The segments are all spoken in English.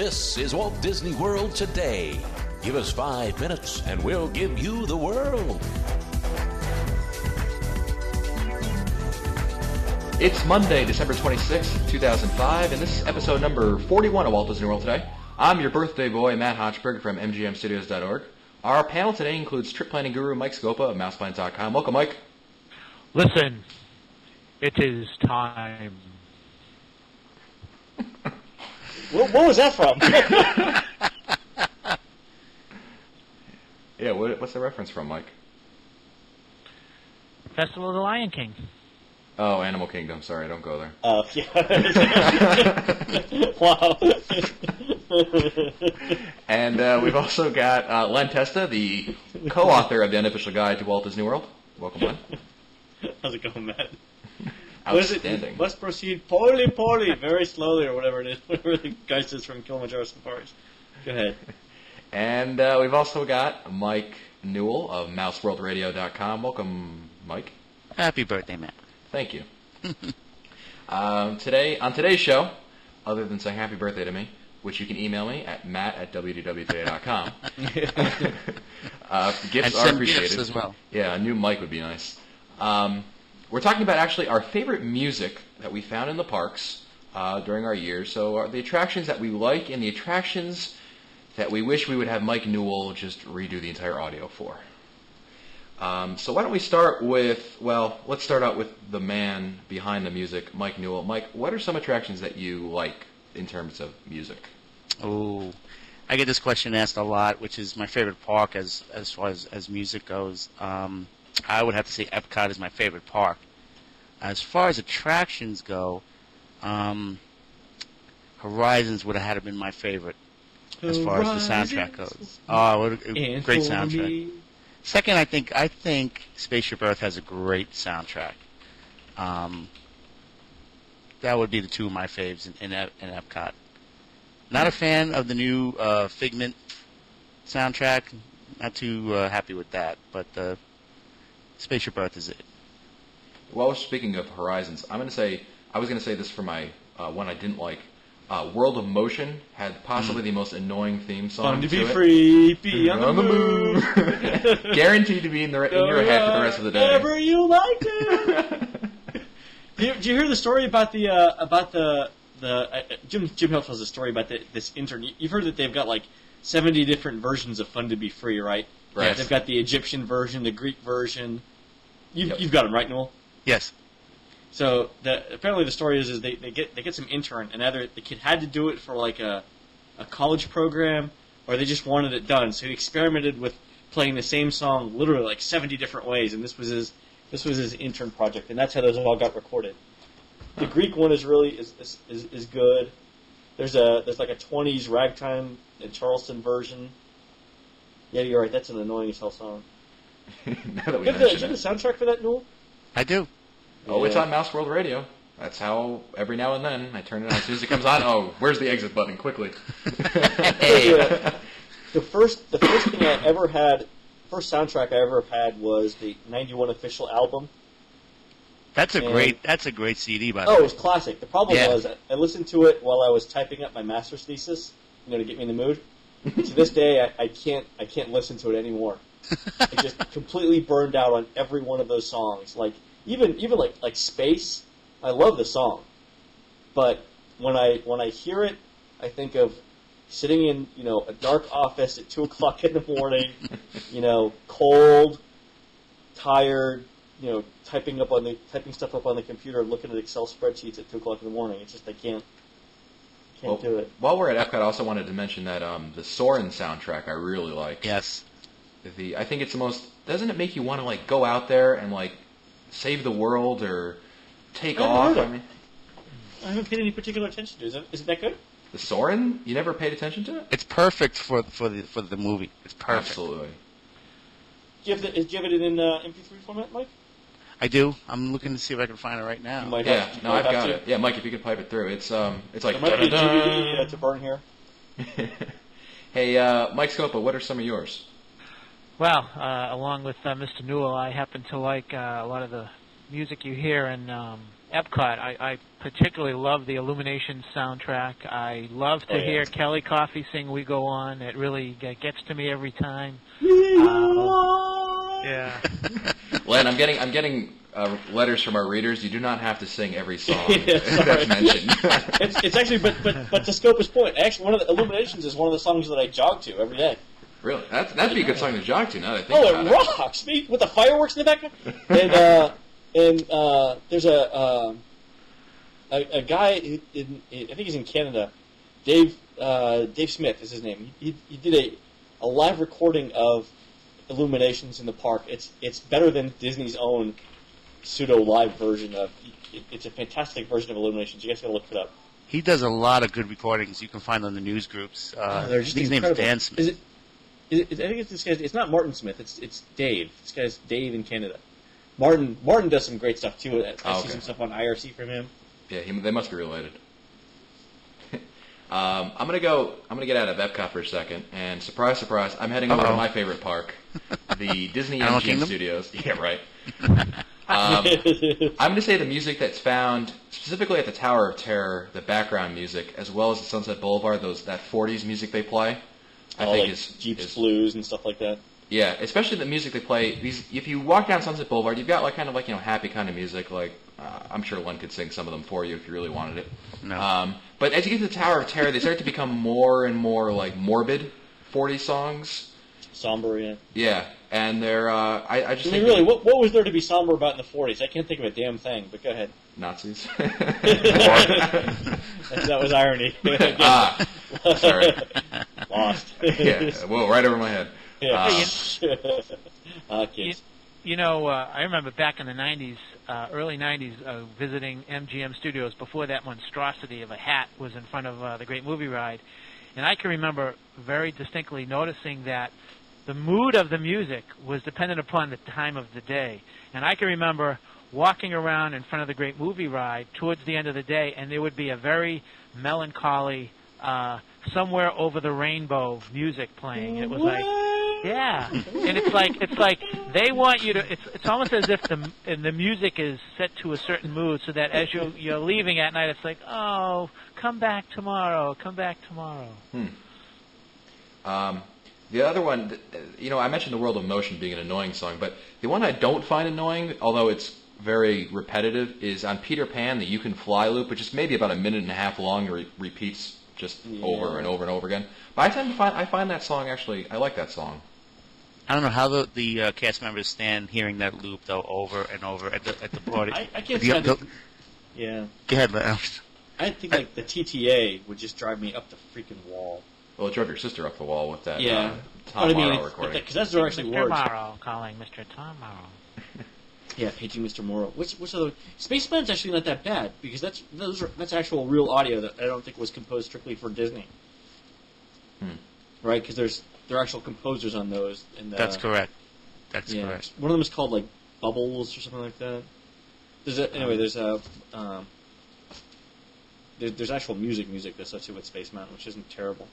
This is Walt Disney World Today. Give us 5 minutes and we'll give you the world. It's Monday, December 26th, 2005, and this is episode number 41 of Walt Disney World Today. I'm your birthday boy, Matt Hochberg from MGMstudios.org. Our panel today includes trip planning guru Mike Scopa of MousePlans.com. Welcome, Mike. Listen, it is time. What was that from? Yeah, what's the reference from, Mike? Festival of the Lion King. Oh, Animal Kingdom. Sorry, don't go there. Yeah. Wow. And we've also got Len Testa, the co-author of the Unofficial Guide to Walt Disney World. Welcome, Len. How's it going, Matt? Outstanding. Must proceed poorly, very slowly, or whatever it is. Whatever the guy says from Kilimanjaro Safaris. Go ahead. And we've also got Mike Newell of MouseWorldRadio.com. Welcome, Mike. Happy birthday, Matt. Thank you. On today's show, other than saying happy birthday to me, which you can email me at matt@wdwtoday.com. Gifts are appreciated. Gifts as well. Yeah, a new mic would be nice. We're talking about actually our favorite music that we found in the parks during our years. So the attractions that we like and the attractions that we wish we would have Mike Newell just redo the entire audio for. So why don't we start with, let's start out with the man behind the music, Mike Newell. Mike, what are some attractions that you like in terms of music? Oh, I get this question asked a lot, which is my favorite park as far as music goes. I would have to say Epcot is my favorite park. As far as attractions go, Horizons would have had to been my favorite as far as the soundtrack goes. Oh, what a great soundtrack. Second, I think Spaceship Earth has a great soundtrack. That would be the two of my faves in Epcot. Not a fan of the new Figment soundtrack. Not too happy with that, but Spaceship Earth is it. Well, speaking of Horizons, I was going to say this for my one I didn't like. World of Motion had possibly the most annoying theme song. Fun to be free, be on the moon. Guaranteed to be in your head for the rest of the day. Whatever you like to. Did you hear the story about the Jim Hill tells a story about this intern. You've heard that they've got like 70 different versions of Fun to be Free, right? Right. They've got the Egyptian version, the Greek version. You've got them, right, Noel? Yes. So apparently the story is they get some intern, and either the kid had to do it for like a college program, or they just wanted it done. So he experimented with playing the same song literally like 70 different ways, and this was his intern project, and that's how those all got recorded. The Greek one is really is good. There's like a 20s ragtime and Charleston version. Yeah, you're right. That's an annoying as hell song. Now that we Do you have the soundtrack for that, Noel? I do. Oh, it's on Mouse World Radio. That's how every now and then I turn it on as soon as it comes on. Oh, where's the exit button? Quickly. The first thing I ever had, first soundtrack I ever had was the '91 official album. That's a great CD, by the way. Oh, it was classic. The problem was I listened to it while I was typing up my master's thesis, to get me in the mood. To this day, I can't listen to it anymore. It just completely burned out on every one of those songs. Like even like Space, I love the song, but when I hear it, I think of sitting in a dark office at 2:00 in the morning, cold, tired, typing stuff up on the computer, looking at Excel spreadsheets at 2:00 in the morning. It's just I can't do it. While we're at Epcot, I also wanted to mention that the Soarin' soundtrack I really like. Yes. I think it's the most. Doesn't it make you want to go out there and save the world or take off? I haven't paid any particular attention to it. Is it that good? The Soarin'? You never paid attention to it? It's perfect for the movie. It's perfect. Absolutely. Do you have it in MP3 format, Mike? I do. I'm looking to see if I can find it right now. I've got it. Yeah, Mike, if you could pipe it through. It's like... There might be a DVD to burn here. Hey, Mike Scopa, what are some of yours? Well, along with Mr. Newell, I happen to like a lot of the music you hear in Epcot, I particularly love the Illumination soundtrack. I love to hear Kelly Coffey sing "We Go On." It really gets to me every time. Yeah. Len, I'm getting letters from our readers. You do not have to sing every song that's mentioned. It's actually, but to Scopa's point, actually, one of the Illuminations is one of the songs that I jog to every day. Really? That'd be a good song to jog to. Now that I think about it rocks! With the fireworks in the background. And there's a guy I think he's in Canada. Dave Smith is his name. He did a live recording of Illuminations in the park. It's better than Disney's own pseudo live version of. It's a fantastic version of Illuminations. You guys gotta look it up. He does a lot of good recordings. You can find on the news groups. They're just his name is Dan Smith. I think it's this guy. It's not Martin Smith. It's Dave. This guy's Dave in Canada. Martin does some great stuff too. I see some stuff on IRC from him. Yeah, they must be related. I'm gonna get out of Epcot for a second, and surprise, surprise, I'm heading over to my favorite park, the Disney MGM Studios. Yeah, right. I'm gonna say the music that's found specifically at the Tower of Terror, the background music, as well as the Sunset Boulevard, that 40s music they play. I think like Jeeps Blues and stuff like that. Yeah, especially the music they play. If you walk down Sunset Boulevard, you've got happy kind of music. Like I'm sure Len could sing some of them for you if you really wanted it. No. But as you get to the Tower of Terror, they start to become more and more like morbid 40 songs. Somber, yeah. Yeah, and they're I just think really what was there to be somber about in the 40s? I can't think of a damn thing. But go ahead. Nazis. That was irony. Sorry. Lost. Yeah. Whoa, right over my head. Yeah. Kids. I remember back in the 90s, early 90s, visiting MGM Studios before that monstrosity of a hat was in front of the Great Movie Ride. And I can remember very distinctly noticing that the mood of the music was dependent upon the time of the day. And I can remember walking around in front of the Great Movie Ride towards the end of the day, and there would be a very melancholy, somewhere over the rainbow music playing. It was like... Yeah, and it's like they want you to. It's almost as if the music is set to a certain mood, so that as you're leaving at night, it's like, oh, come back tomorrow. The other one, I mentioned the World of Motion being an annoying song, but the one I don't find annoying, although it's very repetitive, is on Peter Pan, the "You Can Fly" loop, which is maybe about a minute and a half long, and repeats just over and over and over again. But I find that song actually, I like that song. I don't know how the cast members stand hearing that loop though over and over at the party. I can't stand it. Yeah. Go ahead, Len. I think like the TTA would just drive me up the freaking wall. Well, it drove your sister up the wall with that. Yeah. Tom Morrow recording. Because that's actually Mr. words. Morrow, calling Mr. Tom Morrow. Yeah, paging Mr. Morrow. Which other? Spaceman's actually not that bad because that's actual real audio that I don't think was composed strictly for Disney. Right? Because there are actual composers on those. That's correct. That's correct. One of them is called like Bubbles or something like that. There's actual music that's associated with Space Mountain, which isn't terrible.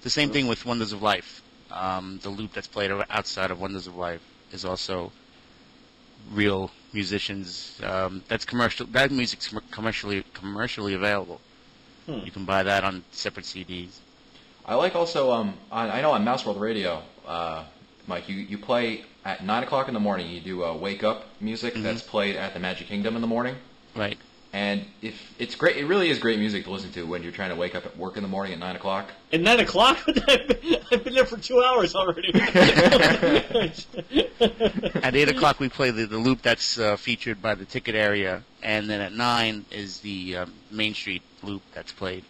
The same thing with Wonders of Life. The loop that's played outside of Wonders of Life is also real musicians. That's commercial. That music's commercially available. You can buy that on separate CDs. I like also. I know on Mouse World Radio, Mike, you play at 9 o'clock in the morning. You do wake up music that's played at the Magic Kingdom in the morning. Right. And if it's great, it really is great music to listen to when you're trying to wake up at work in the morning at 9 o'clock. At 9 o'clock? I've been there for 2 hours already. At 8 o'clock, we play the loop that's featured by the ticket area, and then at 9 is the Main Street loop that's played.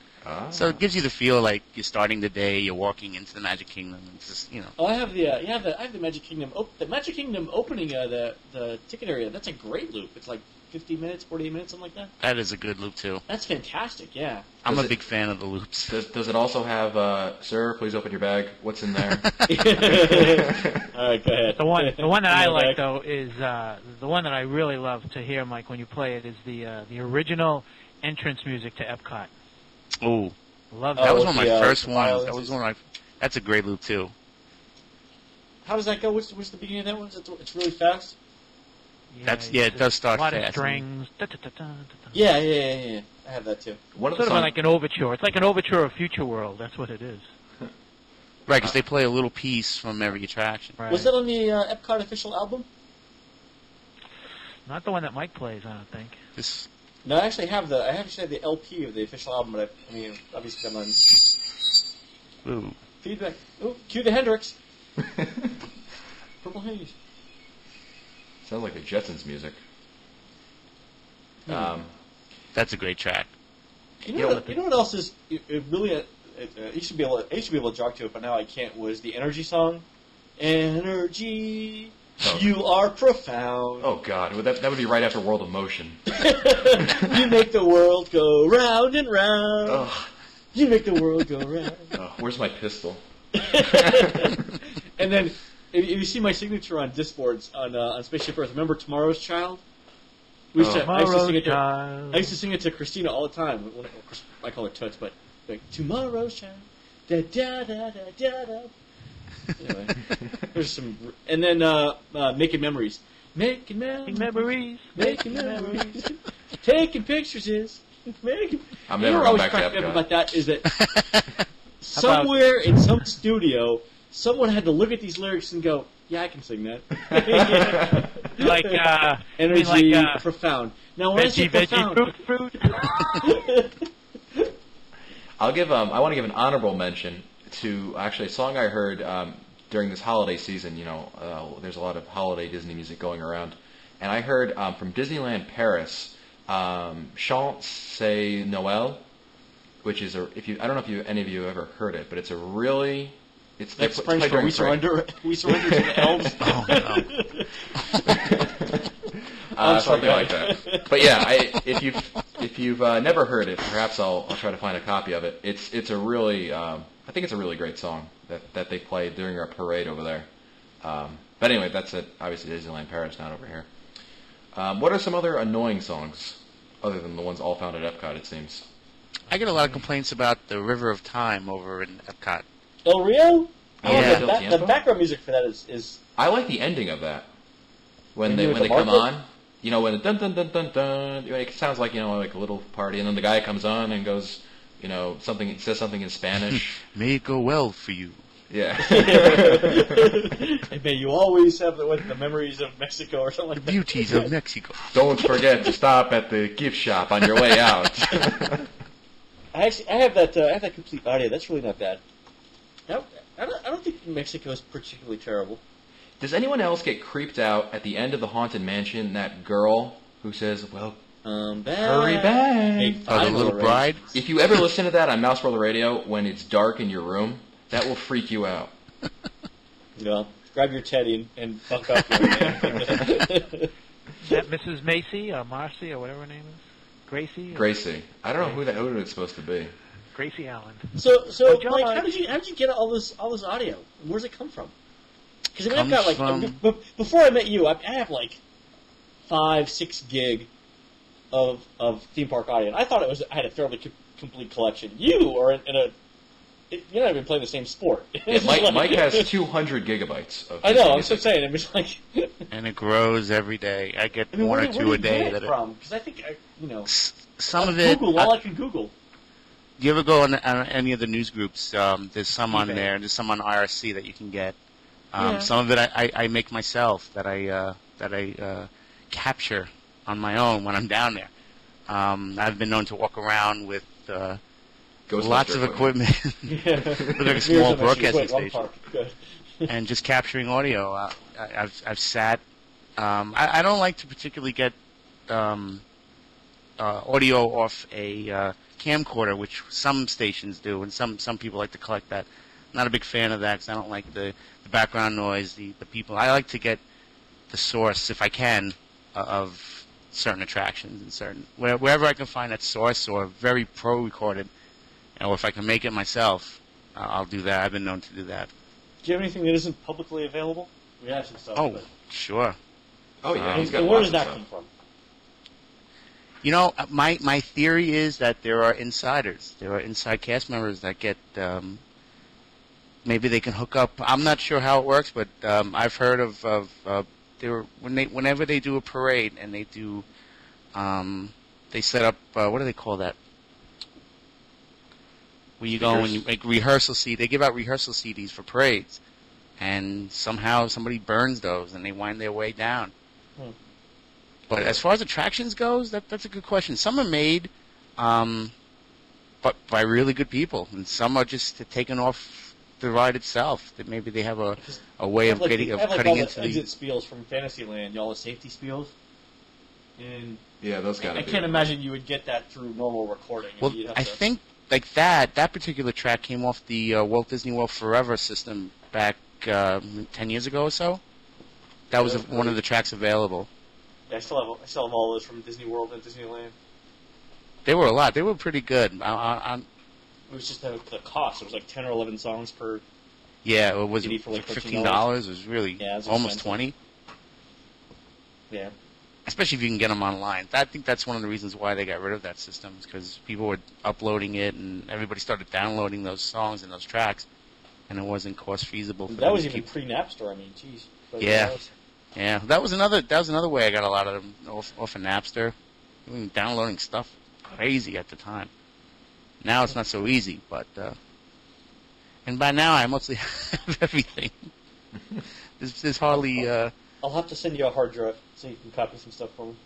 So it gives you the feel like you're starting the day, you're walking into the Magic Kingdom. It's just, Oh, I have the Magic Kingdom. The Magic Kingdom opening the ticket area. That's a great loop. It's like 50 minutes, 48 minutes, something like that. That is a good loop too. That's fantastic. Yeah. I'm a big fan of the loops. Does it also have, sir, please open your bag? What's in there? All right, go ahead. The one that I like though is the one that I really love to hear, Mike, when you play it is the original entrance music to Epcot. Oh, love that. That was one of my first ones. That was that's a great loop too. How does that go? What's the beginning of that one? It's really fast. It does start a lot fast. of strings. Yeah. I have that too. One of Sort the of like an overture. It's like an overture of Future World. That's what it is. Right, because they play a little piece from every attraction. Right. Was that on the Epcot official album? Not the one that Mike plays, I don't think. This, No, I actually have the LP of the official album, but I mean, obviously I'm on ooh. feedback. Oh, cue the Hendrix. Purple Haze. Sounds like the Jetsons music. That's a great track. You know what else is it really? You should be able to jog to it, but now I can't. Was the Energy song? Energy, you are profound. Oh God, that would be right after World of Motion. You make the world go round and round. Ugh. You make the world go round. Oh, where's my pistol? And then, if you see my signature on Disboards on Spaceship Earth, remember Tomorrow's Child? I used to sing it to Christina all the time. I call her Toots, but like Tomorrow's Child, da da da da da da. Anyway, there's some, and then Making Memories, making memories, taking pictures is making. I'm never going back to Epcot. About that is that somewhere in some studio, someone had to look at these lyrics and go, "Yeah, I can sing that." Like Energy, profound. Now, when I say veggie, profound, fruit. I want to give an honorable mention to actually a song I heard during this holiday season. You know, there's a lot of holiday Disney music going around, and I heard from Disneyland Paris, "Chant c'est Noël," which is I don't know if any of you ever heard it, but it's a really That's French for we surrender to the elves. Oh, no. Something like that. But yeah, if you've never heard it, perhaps I'll try to find a copy of it. It's a really I think it's a really great song that they play during our parade over there. But anyway, that's it. Obviously, Disneyland Paris, not over here. What are some other annoying songs other than the ones all found at Epcot? It seems. I get a lot of complaints about the River of Time over in Epcot. El Rio? Yeah. The background music for that is I like the ending of that when You they mean with come the market? on. You know, when the dun dun dun dun dun, it sounds like like a little party, and then the guy comes on and goes, says something in Spanish. May it go well for you. Yeah. and may you always have the memories of Mexico or something like that. Beauties of Mexico. Don't forget to stop at the gift shop on your way out. I have that complete audio. That's really not bad. I don't think Mexico is particularly terrible. Does anyone else get creeped out at the end of the Haunted Mansion? That girl who says, "Well, hurry back." Hey, Oh, the little bride? If you ever listen to that on Mouse World Radio when it's dark in your room, that will freak you out. Grab your teddy and fuck up. Is that Mrs. Macy or Marcy or whatever her name is? Gracie? Gracie. I don't know who it's supposed to be. Gracie Allen. So John, Mike, how did you get all this audio? Where's it come from? Because I've got before I met you, I have like 5-6 gig of theme park audio. And I thought I had a fairly complete collection. You are you're not even playing the same sport. Yeah, Mike has 200 gigabytes of. I know. I'm music. just saying. I'm just like. And it grows every day. I get one or two where a do you day. get it from? Because I think Some of it. Google. All I can Google. Do you ever go on any of the news groups? There's some on eBay. there. There's some on IRC that you can get. Yeah. Some of it I make myself that I capture on my own when I'm down there. I've been known to walk around with lots of equipment, with like a small broadcasting station, and just capturing audio. I've sat. I don't like to particularly get audio off a camcorder, which some stations do, and some people like to collect that. Not a big fan of that because I don't like the background noise, the people. I like to get the source, if I can, of certain attractions and wherever I can find that source or very pro-recorded, or if I can make it myself, I'll do that. I've been known to do that. Do you have anything that isn't publicly available? We have some stuff. Oh, sure. Oh yeah, he's got and where lots does of that stuff. come from? You know, my theory is that there are insiders. There are inside cast members that get. Maybe they can hook up. I'm not sure how it works, but I've heard of whenever they do a parade and they do, they set up what do they call that? Where you go and you make rehearsal CD. They give out rehearsal CDs for parades, and somehow somebody burns those and they wind their way down. But as far as attractions goes, that's a good question. Some are made, but by really good people, and some are just taken off the ride itself. That maybe they have a way of cutting into the exit spiels from Fantasyland, all the safety spiels. And yeah, those I can't imagine you would get that through normal recording. Well, I think like that particular track came off the Walt Disney World Forever system back 10 years ago or so. That was one of the tracks available. Yeah, I still have all those from Disney World and Disneyland. They were a lot. They were pretty good. It was just the cost. It was like 10 or 11 songs per. Yeah, it was CD for like $15. It was really it was almost expensive. $20. Yeah. Especially if you can get them online. I think that's one of the reasons why they got rid of that system, because people were uploading it and everybody started downloading those songs and those tracks, and it wasn't cost feasible. For that was even pre-Napster. I mean, geez. Yeah. Yeah, that was another way I got a lot of them off of Napster. Downloading stuff crazy at the time. Now it's not so easy, but and by now I mostly have everything. There's hardly. I'll have to send you a hard drive so you can copy some stuff for me.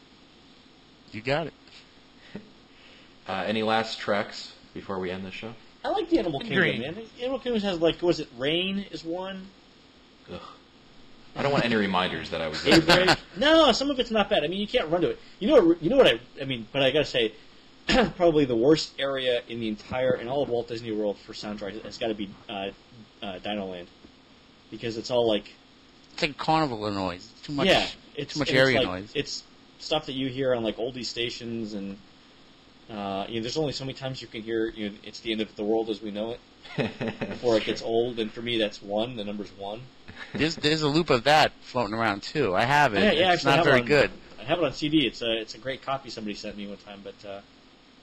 You got it. Any last tracks before we end the show? I like the Animal Kingdom, Green. man. Animal Kingdom has was it Rain is one? Ugh. I don't want any reminders that I was there. No, some of it's not bad. I mean, you can't run to it. You know what I mean? But I gotta say, probably the worst area in all of Walt Disney World for soundtrack has got to be Dino Land, because it's all like it's like carnival noise. Too much. Yeah, too much area noise. It's stuff that you hear on like oldie stations, and there's only so many times you can hear. It's the end of the world as we know it before it gets old. And for me, that's one. The number's one. There's a loop of that floating around too. I have it. Yeah, it's not very good. I have it on CD. It's a great copy somebody sent me one time, but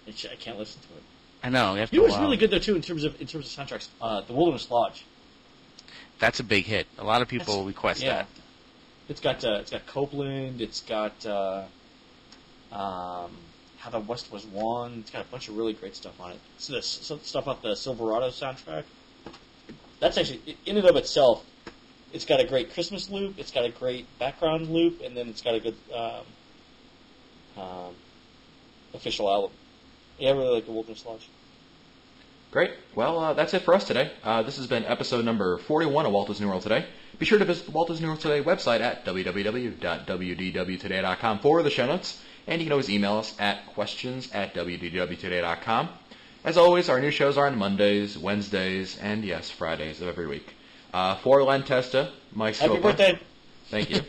I can't listen to it. I know. You have You know what's really good though too in terms of soundtracks? The Wilderness Lodge. That's a big hit. A lot of people request that. It's got Copeland. It's got How the West Was Won. It's got a bunch of really great stuff on it. So some stuff off the Silverado soundtrack. That's actually in and of itself. It's got a great Christmas loop. It's got a great background loop, and then it's got a good official album. Yeah, I really like the Wilderness Lodge. Great. Well, that's it for us today. This has been episode number 41 of Walt Disney World Today. Be sure to visit the Walt Disney World Today website at www.wdwtoday.com for the show notes, and you can always email us at questions@wdwtoday.com. As always, our new shows are on Mondays, Wednesdays, and yes, Fridays of every week. For Len Testa, Mike Scopa. Happy birthday! Thank you.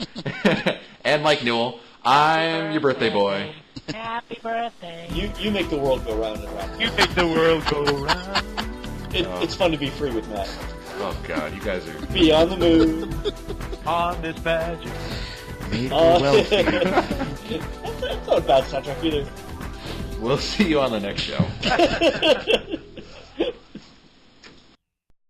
And Mike Newell, I'm your birthday boy. Happy birthday. You make the world go round and round. You make the world go round. It's fun to be free with Matt. Oh, God, you guys are... Be on the moon. On this badger. Made wealthy. That's not a bad soundtrack either. We'll see you on the next show.